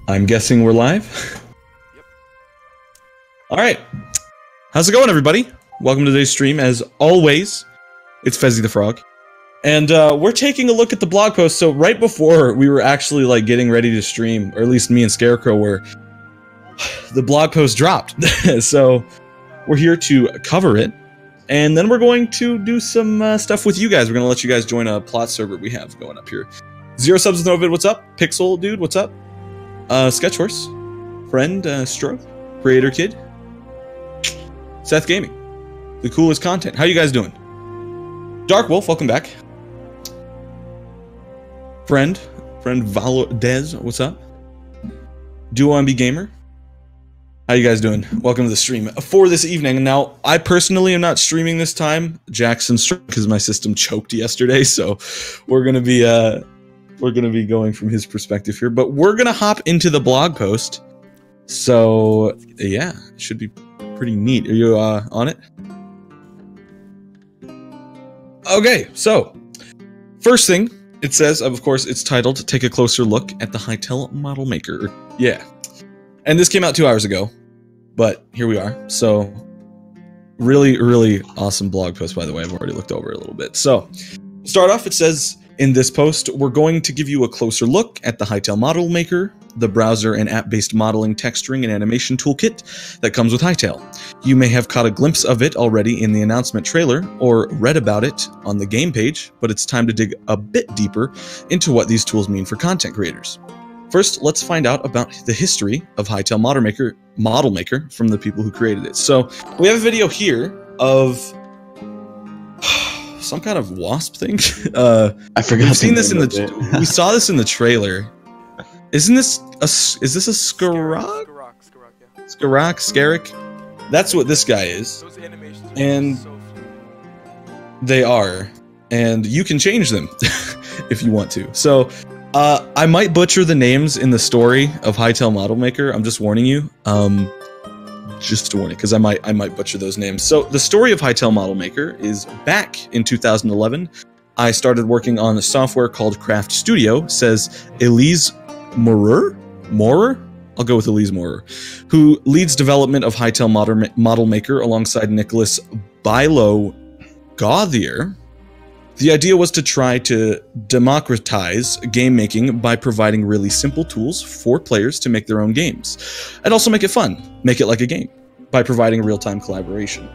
I'm guessing we're live. Yep. All right. How's it going, everybody? Welcome to today's stream. As always, it's Fezzy the Frog. And we're taking a look at the blog post. So right before we were actually like getting ready to stream, or at least me and Scarecrow were, the blog post dropped. So we're here to cover it. And then we're going to do some stuff with you guys. We're going to let you guys join a plot server we have going up here. Zero Subs with No Vid, what's up? Pixel Dude, what's up? Sketchhorse, Friend, Stroke, Creator Kid, Seth Gaming, the coolest content. How you guys doing? Dark Wolf, welcome back. Friend Valodez, what's up? Duo MB Gamer, how you guys doing? Welcome to the stream for this evening. Now, I personally am not streaming this time. Jackson streamed because my system choked yesterday, so we're gonna be going from his perspective here. But we're gonna hop into the blog post. So yeah, it should be pretty neat. Are you on it? Okay, so first thing it says, of course, it's titled "Take a Closer Look at the Hytale Model Maker." Yeah, and this came out 2 hours ago, but here we are. So really, really awesome blog post, by the way. I've already looked over it a little bit. So start off, it says, in this post, we're going to give you a closer look at the Hytale Model Maker, the browser and app-based modeling, texturing, and animation toolkit that comes with Hytale. You may have caught a glimpse of it already in the announcement trailer or read about it on the game page, but it's time to dig a bit deeper into what these tools mean for content creators. First, let's find out about the history of Hytale Model Maker from the people who created it. So we have a video here of some kind of wasp thing. I forgot. We've seen this in the. We saw this in the trailer. Isn't this a? Is this a Skarok? Yeah. Skarok? That's what this guy is. Those animations are And so fluid. they are, and you can change them if you want to. So, I might butcher the names in the story of Hytale Model Maker. I'm just warning you. Just a warning, because I might butcher those names. So the story of Hytale Model Maker is back in 2011. I started working on a software called Craft Studio, says Elise Morer? I'll go with Elise Morer, who leads development of Hytale Model Maker alongside Nicholas Bilo-Gauthier. The idea was to try to democratize game making by providing really simple tools for players to make their own games, and also make it fun, make it like a game, by providing real-time collaboration.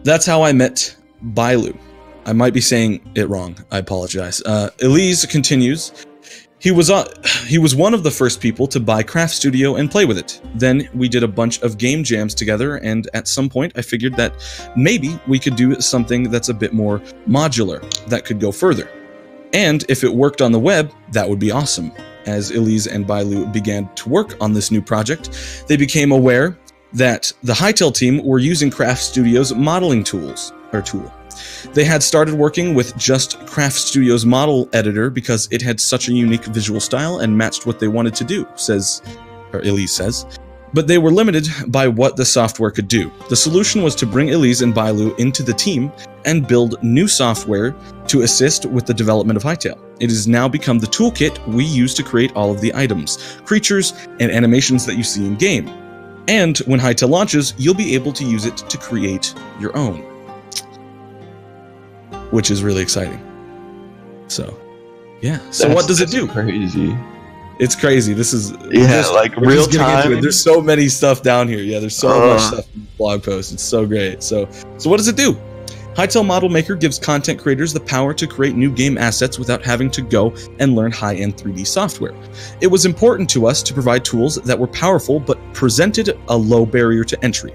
That's how I met Bailu. I might be saying it wrong, I apologize. Elise continues, he was one of the first people to buy Craft Studio and play with it. Then we did a bunch of game jams together, and at some point I figured that maybe we could do something that's a bit more modular, that could go further. And if it worked on the web, that would be awesome. As Elise and Bailu began to work on this new project, they became aware that the Hytale team were using Craft Studio's modeling tool. They had started working with just Craft Studio's model editor because it had such a unique visual style and matched what they wanted to do, Elise says. But they were limited by what the software could do. The solution was to bring Elise and Bailu into the team and build new software to assist with the development of Hytale. It has now become the toolkit we use to create all of the items, creatures, and animations that you see in game. And when Hytale launches, you'll be able to use it to create your own, which is really exciting. So, yeah. So what does it do? Crazy. It's crazy. This is like real time. There's so many stuff down here. Yeah, there's so much stuff in the blog post. It's so great. So what does it do? Hytale Model Maker gives content creators the power to create new game assets without having to go and learn high-end 3D software. It was important to us to provide tools that were powerful but presented a low barrier to entry.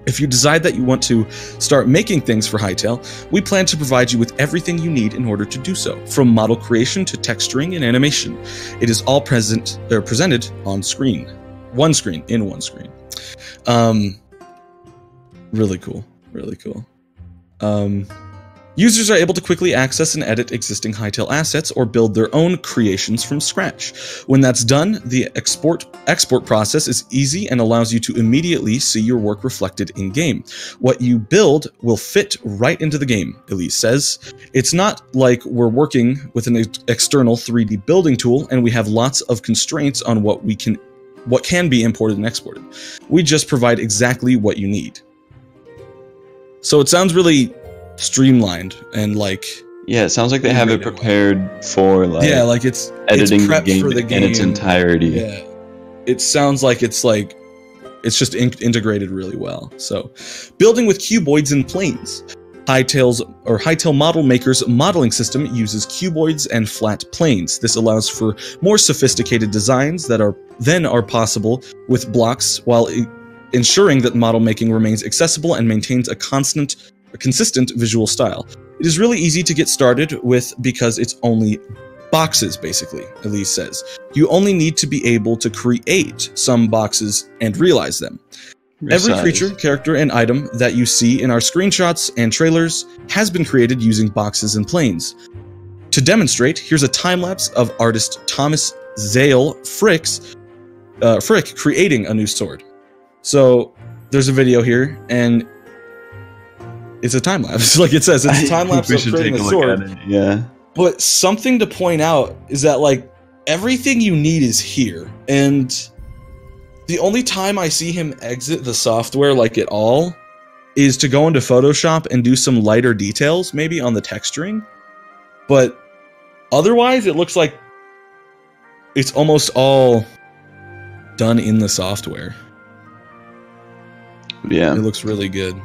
If you decide that you want to start making things for Hytale, we plan to provide you with everything you need in order to do so, from model creation to texturing and animation. It is all presented on screen. One screen. Really cool. Really cool. Users are able to quickly access and edit existing Hytale assets or build their own creations from scratch. When that's done, the export process is easy and allows you to immediately see your work reflected in-game. What you build will fit right into the game, Elise says. It's not like we're working with an external 3D building tool and we have lots of constraints on what can be imported and exported. We just provide exactly what you need. So it sounds really streamlined and like, yeah, it sounds like they have it prepared for like, yeah, like it's editing prepped the game for the game in its entirety. Yeah, it sounds like it's just integrated really well. So building with cuboids and planes. Hytale Model Maker's modeling system uses cuboids and flat planes. This allows for more sophisticated designs that are possible with blocks, while ensuring that model making remains accessible and maintains a consistent visual style. It is really easy to get started with because it's only boxes, basically, Elise says. You only need to be able to create some boxes and realize them. Every creature, character, and item that you see in our screenshots and trailers has been created using boxes and planes. To demonstrate, here's a time-lapse of artist Thomas Zale Frick creating a new sword. So there's a video here, and it's a time-lapse. Like it says, it's a time-lapse of creating a sword. Yeah. But something to point out is that, like, everything you need is here, and the only time I see him exit the software, like, at all is to go into Photoshop and do some lighter details, maybe on the texturing. But otherwise, it looks like it's almost all done in the software. Yeah. It looks really good.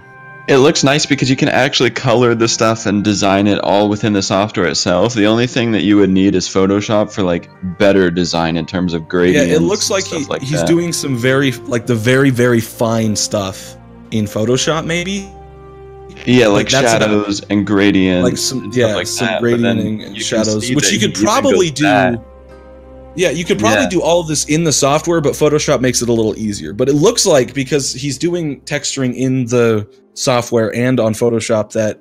It looks nice because you can actually color the stuff and design it all within the software itself. The only thing that you would need is Photoshop for like better design in terms of gradients. Yeah, it looks like he's doing some very very fine stuff in Photoshop, maybe. Yeah, like shadows and gradients, like some gradient and shadows, which you could probably do. Yeah, you could probably do all of this in the software, but Photoshop makes it a little easier. But it looks like, because he's doing texturing in the software and on Photoshop, that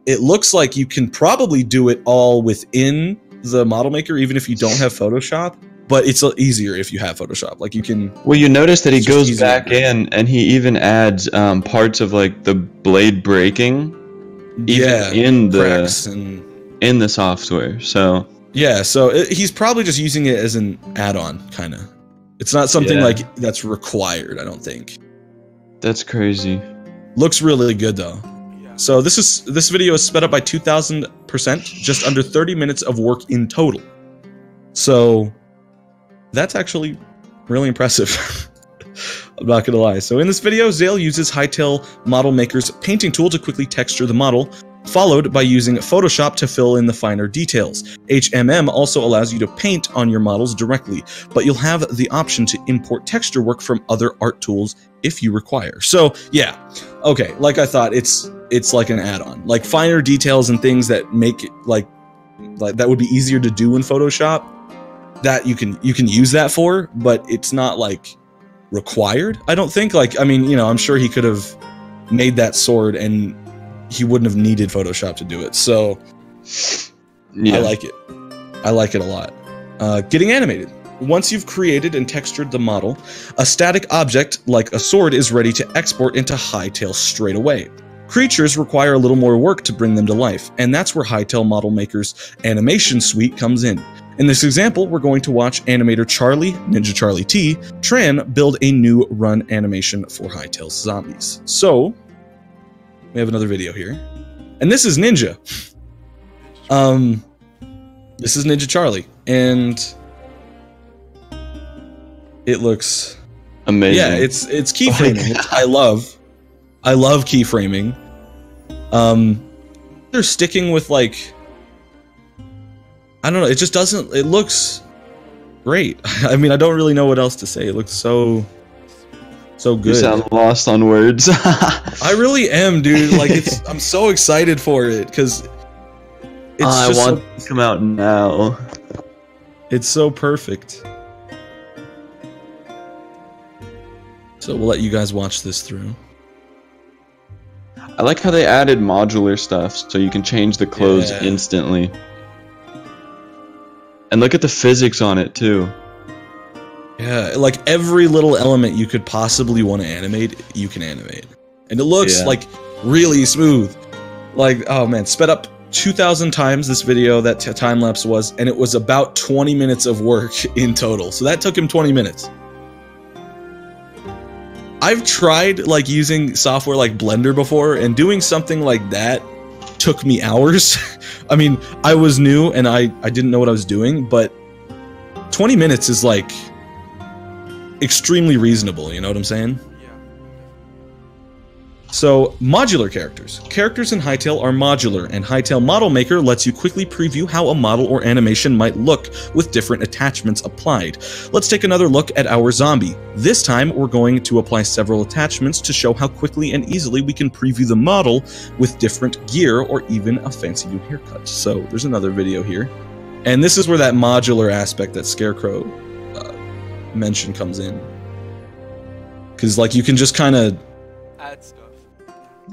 it looks like you can probably do it all within the model maker, even if you don't have Photoshop. But it's easier if you have Photoshop. Like, you can. Well, you notice that he goes back in and he even adds parts of like the blade breaking, even in the software. So. Yeah, so he's probably just using it as an add-on, kind of. It's not something like that's required, I don't think. That's crazy. Looks really good though. So this video is sped up by 2,000%, just under 30 minutes of work in total. So that's actually really impressive. I'm not gonna lie. So in this video, Zale uses Hytale Model Maker's painting tool to quickly texture the model, followed by using Photoshop to fill in the finer details. HMM also allows you to paint on your models directly, but you'll have the option to import texture work from other art tools if you require. So yeah, okay, like I thought, it's like an add-on, like finer details and things that make it like that would be easier to do in Photoshop, that you can use that for, but it's not like required, I don't think. Like, I mean, you know, I'm sure he could have made that sword and he wouldn't have needed Photoshop to do it. So yeah. I like it. I like it a lot. Getting animated. Once you've created and textured the model, a static object like a sword is ready to export into Hytale straight away. Creatures require a little more work to bring them to life, and that's where Hytale Model Maker's animation suite comes in. In this example, we're going to watch animator Charlie, Ninja Charlie T, Tran build a new run animation for Hytale's zombies. So we have another video here, and this is Ninja. This is Ninja Charlie, and it looks amazing. Yeah, it's keyframing. I love keyframing. They're sticking with, like, I don't know. It just doesn't. It looks great. I mean, I don't really know what else to say. It looks so good. You sound lost on words. I really am, dude. Like, I'm so excited for it because it's I want it to come out now. It's so perfect. So we'll let you guys watch this through. I like how they added modular stuff so you can change the clothes instantly. And look at the physics on it too. Yeah, like every little element you could possibly want to animate, you can animate. And it looks like really smooth. Like, oh man, sped up 2,000 times this video that time lapse was, and it was about 20 minutes of work in total. So that took him 20 minutes. I've tried like using software like Blender before, and doing something like that took me hours. I mean, I was new and I didn't know what I was doing, but 20 minutes is like extremely reasonable, you know what I'm saying? So, modular characters. Characters in Hytale are modular, and Hytale Model Maker lets you quickly preview how a model or animation might look with different attachments applied. Let's take another look at our zombie. This time, we're going to apply several attachments to show how quickly and easily we can preview the model with different gear or even a fancy new haircut. So, there's another video here. And this is where that modular aspect that Scarecrow mentioned comes in. Because, like, you can just kind of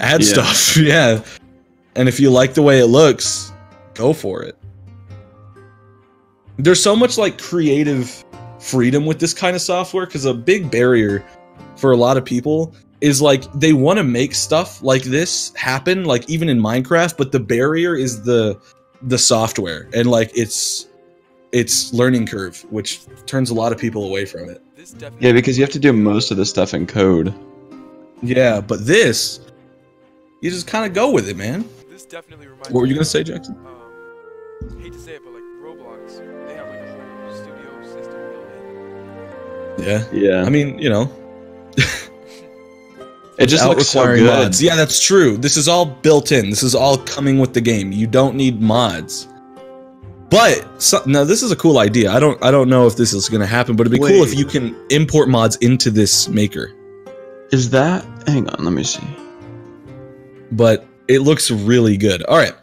add stuff, yeah. And if you like the way it looks, go for it. There's so much like creative freedom with this kind of software, because a big barrier for a lot of people is like they want to make stuff like this happen, like even in Minecraft, but the barrier is the software and like its learning curve, which turns a lot of people away from it. Yeah, because you have to do most of the stuff in code. Yeah, but this, you just kind of go with it, man. This definitely reminds What were you gonna say, Jackson? Hate to say it, but like Roblox, they have like a whole studio system built in. Yeah. Yeah. I mean, you know, it just looks so good. Mods. Yeah, that's true. This is all built in. This is all coming with the game. You don't need mods. But now this is a cool idea. I don't know if this is gonna happen, but it'd be cool if you can import mods into this maker. Is that? Hang on, let me see. But it looks really good. All right.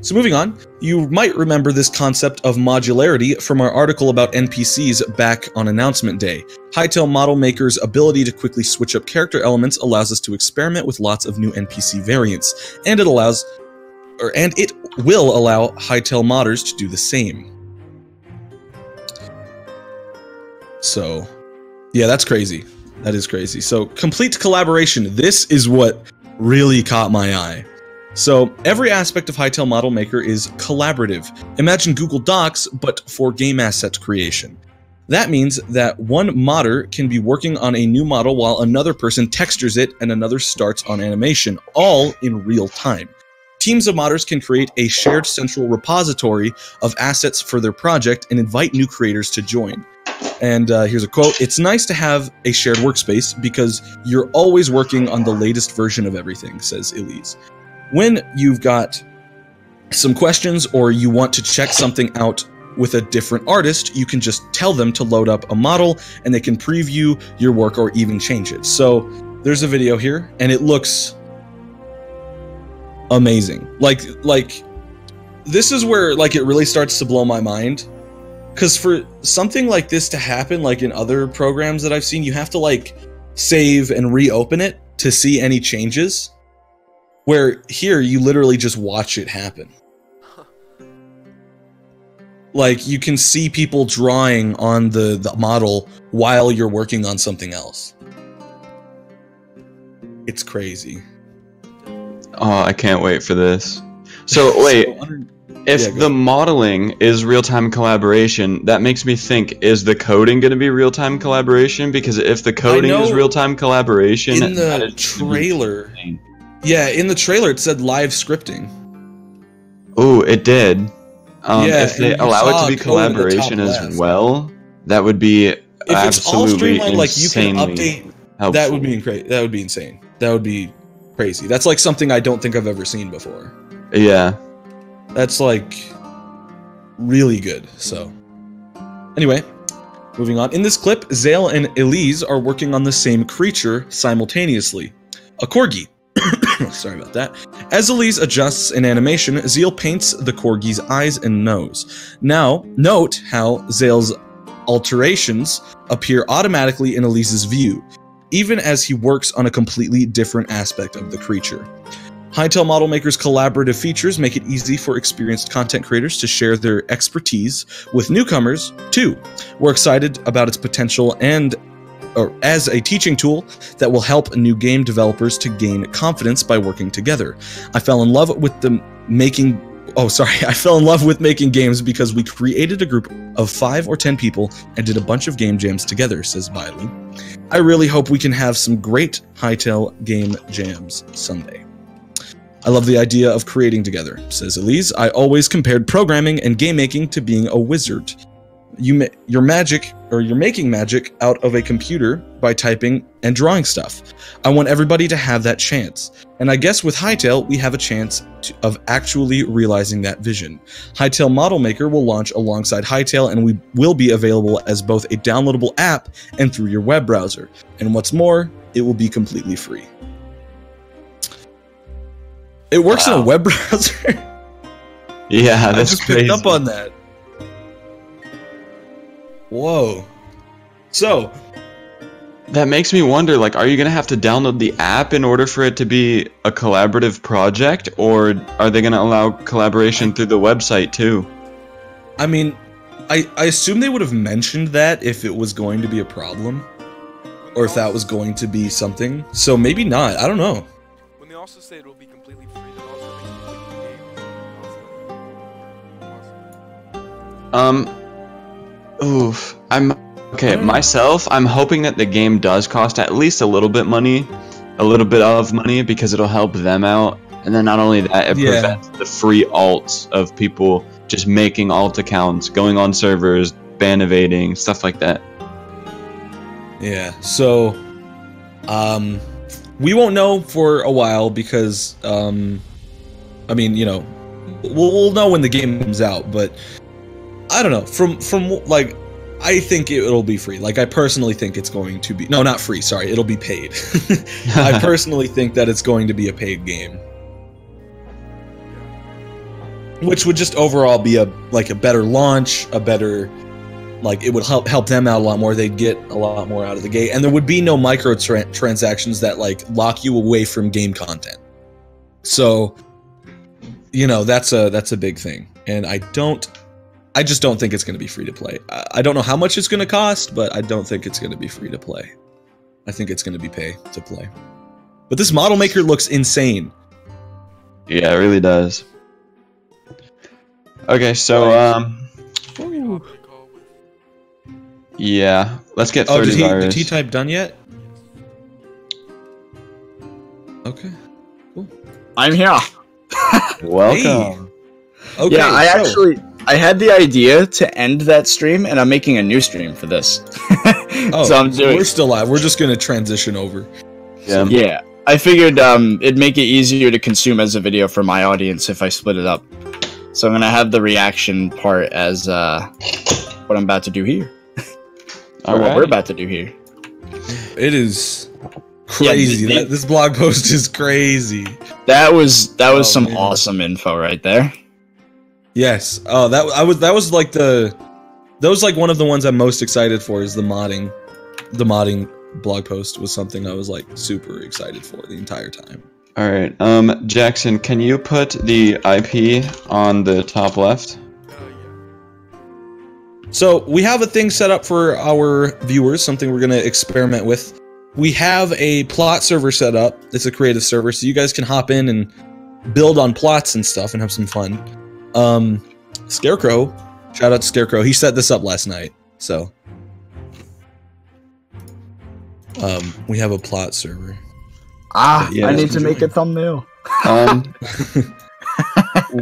So moving on, you might remember this concept of modularity from our article about NPCs back on announcement day. Hytale Model Maker's ability to quickly switch up character elements allows us to experiment with lots of new NPC variants, and it will allow Hytale modders to do the same. So, yeah, that's crazy. That is crazy. So, complete collaboration. This is what really caught my eye. So, every aspect of Hytale Model Maker is collaborative. Imagine Google Docs, but for game asset creation. That means that one modder can be working on a new model while another person textures it and another starts on animation, all in real time. Teams of modders can create a shared central repository of assets for their project and invite new creators to join. And here's a quote: "It's nice to have a shared workspace because you're always working on the latest version of everything," says Elise. When you've got some questions or you want to check something out with a different artist, you can just tell them to load up a model and they can preview your work or even change it. So there's a video here and it looks amazing. Like this is where like it really starts to blow my mind. Because for something like this to happen, like in other programs that I've seen, you have to like save and reopen it to see any changes. Where here, you literally just watch it happen. Like, you can see people drawing on the model while you're working on something else. It's crazy. Oh, I can't wait for this. So, wait. If the modeling is real-time collaboration, that makes me think, is the coding going to be real-time collaboration? Because if the coding is real-time collaboration... In the trailer... Yeah, in the trailer it said live scripting. Oh, it did. If they allow it to be collaboration as well, that would be absolutely insanely like you can update, helpful. That would be great. That would be insane. That would be crazy. That's like something I don't think I've ever seen before. Yeah. That's like really good. So anyway, moving on. In this clip, Zale and Elise are working on the same creature simultaneously. A corgi. Sorry about that. As Elise adjusts an animation, Zale paints the corgi's eyes and nose. Now, note how Zale's alterations appear automatically in Elise's view, even as he works on a completely different aspect of the creature. Hytale Model Maker's collaborative features make it easy for experienced content creators to share their expertise with newcomers, too. We're excited about its potential as a teaching tool that will help new game developers to gain confidence by working together. I fell in love with making games because we created a group of 5 or 10 people and did a bunch of game jams together, says Biley. I really hope we can have some great Hytale game jams someday. I love the idea of creating together, says Elise. I always compared programming and game making to being a wizard. You're making magic out of a computer by typing and drawing stuff. I want everybody to have that chance. And I guess with Hytale, we have a chance of actually realizing that vision. Hytale Model Maker will launch alongside Hytale, and we will be available as both a downloadable app and through your web browser. And what's more, it will be completely free. It works in a web browser? Yeah, that's I just crazy. picked up on that. Whoa. So that makes me wonder, like, are you going to have to download the app in order for it to be a collaborative project, or are they going to allow collaboration through the website too? I mean, I assume they would have mentioned that if it was going to be a problem, or if that was going to be something. So maybe not. I don't know. When they also say it will be completely free, that also makes it Oof. Myself, I'm hoping that the game does cost at least a little bit of money, because it'll help them out. And then not only that, it prevents the free alts of people just making alt accounts, going on servers, ban evading, stuff like that. Yeah, so we won't know for a while because I mean, you know, we'll know when the game comes out, but I don't know. From like, I think it'll be free. Like, I personally think it's going to be... No, not free, sorry. It'll be paid. I personally think that it's going to be a paid game. Which would just overall be a better launch, a better... Like, it would help them out a lot more. They'd get a lot more out of the gate. And there would be no microtransactions that, like, lock you away from game content. So, you know, that's a big thing. And I just don't think it's going to be free to play. I don't know how much it's going to cost, but I don't think it's going to be free to play. I think it's going to be pay to play. But this Model Maker looks insane. Yeah, it really does. Okay, so yeah, let's get 30 virus. Did he type done yet? Okay, cool. I'm here. Welcome. Hey. Okay, yeah, I had the idea to end that stream, and I'm making a new stream for this. So we're still live. We're just gonna transition over. Yeah. Yeah, I figured it'd make it easier to consume as a video for my audience if I split it up. So I'm gonna have the reaction part as what I'm about to do here. Or what we're about to do here. It is crazy. Yeah, this blog post is crazy. That was some awesome info right there. Yes. Oh, that was like one of the ones I'm most excited for. Is the modding blog post was something I was like super excited for the entire time. All right, Jackson, can you put the IP on the top left? So we have a thing set up for our viewers, something we're going to experiment with. We have a plot server set up. It's a creative server, so you guys can hop in and build on plots and stuff and have some fun. Scarecrow, shout out to Scarecrow. He set this up last night, so we have a plot server. Yeah, I need to make a thumbnail.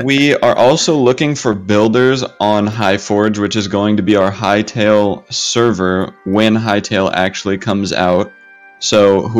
We are also looking for builders on HighForge, which is going to be our Hytale server when Hytale actually comes out. So who